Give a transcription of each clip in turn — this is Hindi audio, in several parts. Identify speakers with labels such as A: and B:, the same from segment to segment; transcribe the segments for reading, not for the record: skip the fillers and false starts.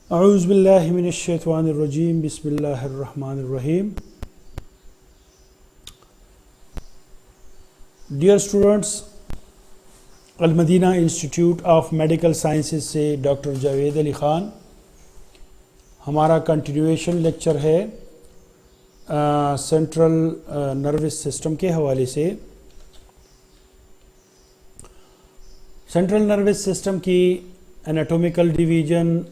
A: अऊज़ु बिल्लाहि मिनश शैतानिर रजीम बिस्मिल्लाहिर रहमानिर रहीम। Dear students, Al-Madina institute of medical sciences से डॉक्टर जावेद अली ख़ान। हमारा कंटिन्यूएशन लेक्चर है सेंट्रल नर्वस सिस्टम के हवाले से। सेंट्रल नर्वस सिस्टम की anatomical division,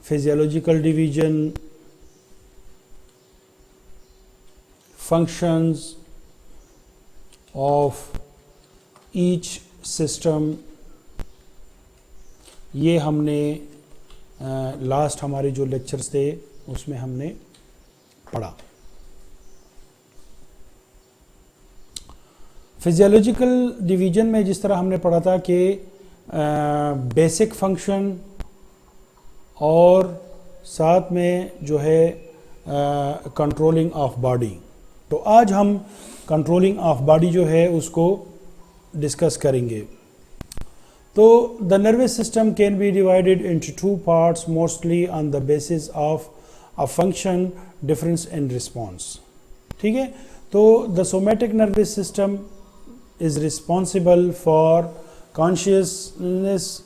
A: physiological division, functions of each system, ये हमने लास्ट हमारे जो लेक्चर्स थे उसमें हमने पढ़ा। फिजियोलॉजिकल डिवीज़न में जिस तरह हमने पढ़ा था कि बेसिक फंक्शन और साथ में जो है कंट्रोलिंग ऑफ बॉडी। तो आज हम कंट्रोलिंग ऑफ बॉडी जो है उसको डिस्कस करेंगे। तो the nervous system can be divided into two parts mostly on the basis of a function difference in response. ठीक है, तो the somatic nervous system is responsible for consciousness,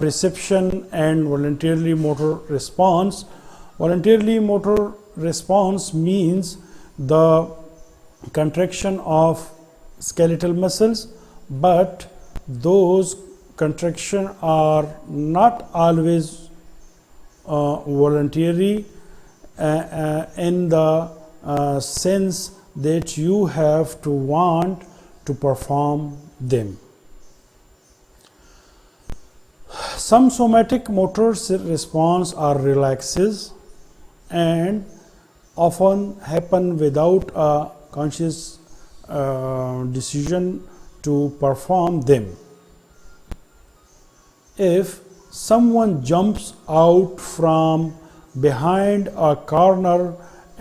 A: perception and voluntarily motor response. Voluntarily motor response means the contraction of skeletal muscles, but those contraction are not always voluntary in the sense that you have to want to perform them. Some somatic motor response are relaxes and often happen without a conscious decision to perform them. If someone jumps out from behind a corner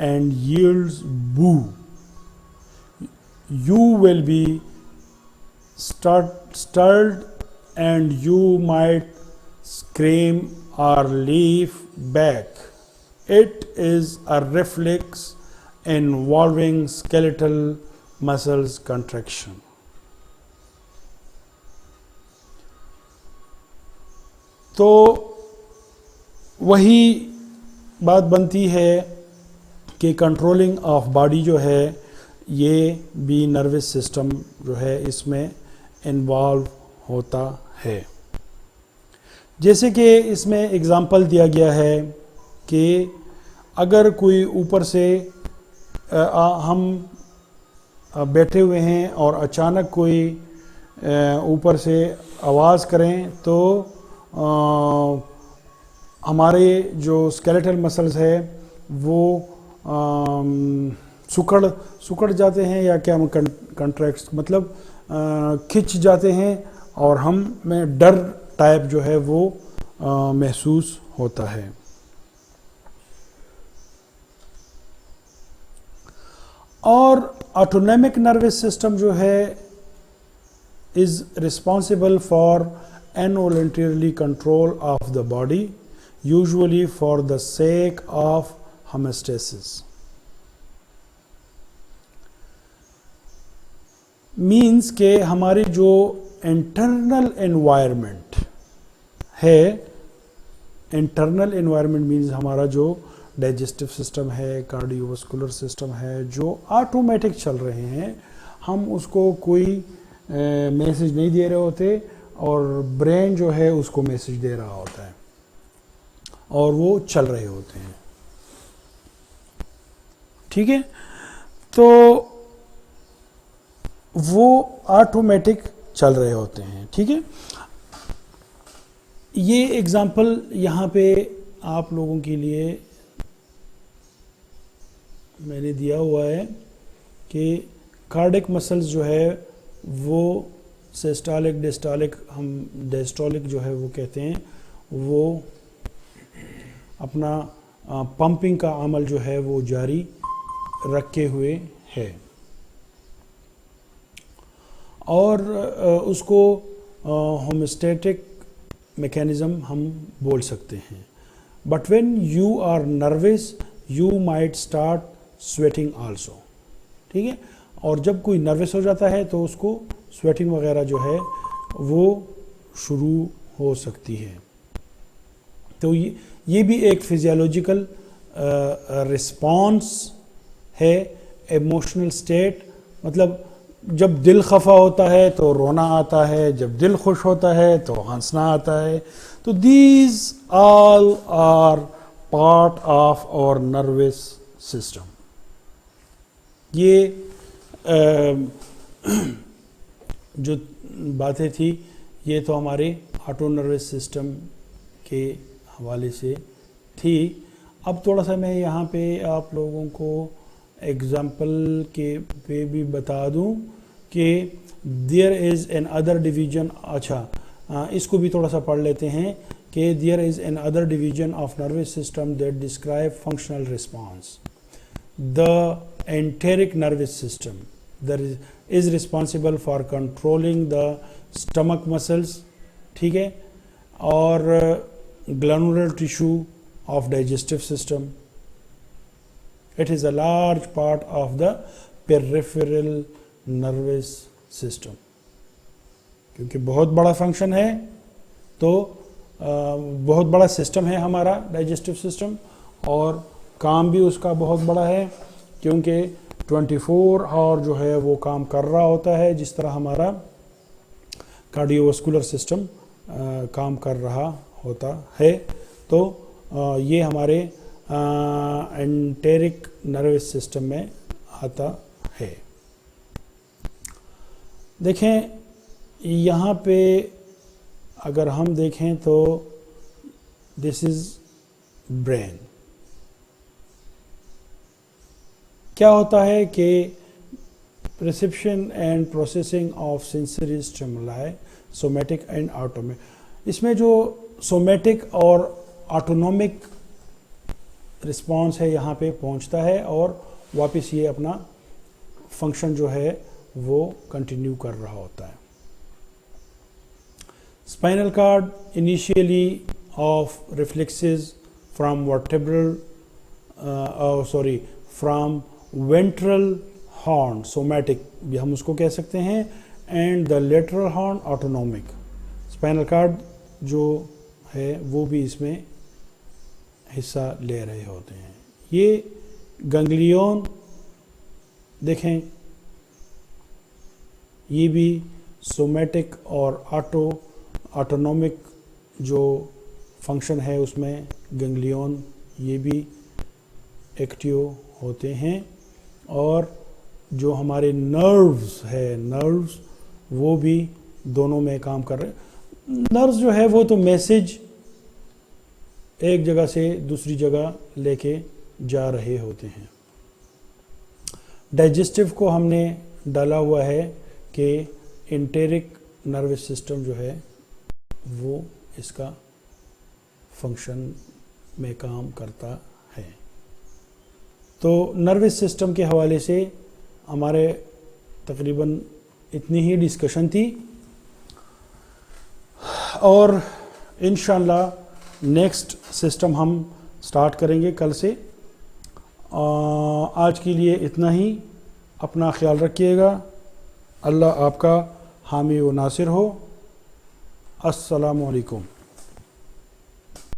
A: and yells boo, you will be startled and you might scream or leap back. It is a reflex involving skeletal muscles contraction. तो वही बात बनती है कि कंट्रोलिंग ऑफ बॉडी जो है ये भी नर्वस सिस्टम जो है इसमें इन्वॉल्व होता है। जैसे कि इसमें एग्ज़ाम्पल दिया गया है कि अगर कोई ऊपर से हम बैठे हुए हैं और अचानक कोई ऊपर से आवाज़ करें तो हमारे जो स्केलेटल मसल्स है वो सुकड़ जाते हैं, या क्या कंट्रैक्ट मतलब खिंच जाते हैं और हम में डर टाइप जो है वो महसूस होता है। और ऑटोनॉमिक नर्वस सिस्टम जो है is responsible for involuntarily control of the body, usually for the sake of homeostasis. Means के हमारी जो इंटरनल एनवायरनमेंट है, इंटरनल एनवायरनमेंट मीन्स हमारा जो डाइजेस्टिव सिस्टम है, कार्डियोवास्कुलर सिस्टम है, जो ऑटोमेटिक चल रहे हैं, हम उसको कोई मैसेज नहीं दे रहे होते और ब्रेन जो है उसको मैसेज दे रहा होता है और वो चल रहे होते हैं। ठीक है, तो वो ऑटोमेटिक चल रहे होते हैं। ठीक है, ये एग्जाम्पल यहाँ पे आप लोगों के लिए मैंने दिया हुआ है कि कार्डियक मसल्स जो है वो सिस्टोलिक, डिस्टोलिक, हम डायस्टोलिक जो है वो कहते हैं, वो अपना पंपिंग का अमल जो है वो जारी रखे हुए है और उसको होमोस्टैटिक मैकेनिज़्म हम बोल सकते हैं। But when you are nervous you might start sweating also, ठीक है। और जब कोई नर्वस हो जाता है तो उसको स्वेटिंग वगैरह जो है वो शुरू हो सकती है। तो ये भी एक फिजियोलॉजिकल रिस्पॉन्स है, इमोशनल स्टेट। मतलब जब दिल खफा होता है तो रोना आता है, जब दिल खुश होता है तो हंसना आता है। तो these all are part of our nervous system. ये जो बातें थी ये तो हमारे ऑटो नर्वस सिस्टम के हवाले से थी। अब थोड़ा सा मैं यहाँ पे आप लोगों को एग्ज़ाम्पल के पे भी बता दूँ कि there is another division. अच्छा इसको भी थोड़ा सा पढ़ लेते हैं कि there is another division of nervous system that describe functional response. The enteric nervous system that is responsible for controlling the stomach muscles, ठीक है, और glandular tissue of digestive system. It is a large part of the peripheral nervous system. क्योंकि बहुत बड़ा फंक्शन है तो बहुत बड़ा सिस्टम है हमारा डाइजेस्टिव सिस्टम, और काम भी उसका बहुत बड़ा है क्योंकि 24 आवर जो है वो काम कर रहा होता है, जिस तरह हमारा कार्डियोवास्कुलर सिस्टम काम कर रहा होता है। तो ये हमारे एंटेरिक नर्वस सिस्टम में आता है। देखें यहाँ पे अगर हम देखें तो दिस इज़ ब्रेन। क्या होता है कि perception and processing of sensory stimuli, somatic and autonomic, इसमें जो सोमेटिक और ऑटोनॉमिक रिस्पॉन्स है यहाँ पे पहुँचता है और वापस ये अपना फंक्शन जो है वो कंटिन्यू कर रहा होता है। Spinal cord initially of reflexes from vertebral from ventral horn somatic भी हम उसको कह सकते हैं, and the lateral horn autonomic. Spinal cord जो है वो भी इसमें हिस्सा ले रहे होते हैं। ये गैंग्लियन देखें, ये भी सोमैटिक और ऑटोनॉमिक जो फंक्शन है उसमें गैंग्लियन ये भी एक्टिव होते हैं। और जो हमारे नर्व्स वो भी दोनों में काम कर रहे हैं। नर्व्स जो है वो तो मैसेज एक जगह से दूसरी जगह लेके जा रहे होते हैं। डाइजेस्टिव को हमने डाला हुआ है कि एंटेरिक नर्वस सिस्टम जो है वो इसका फंक्शन में काम करता है। तो नर्वस सिस्टम के हवाले से हमारे तकरीबन इतनी ही डिस्कशन थी, और इंशाअल्लाह नेक्स्ट सिस्टम हम स्टार्ट करेंगे कल से। आज के लिए इतना ही। अपना ख्याल रखिएगा। अल्लाह आपका हामी व नासिर हो। अस्सलामु अलैकुम।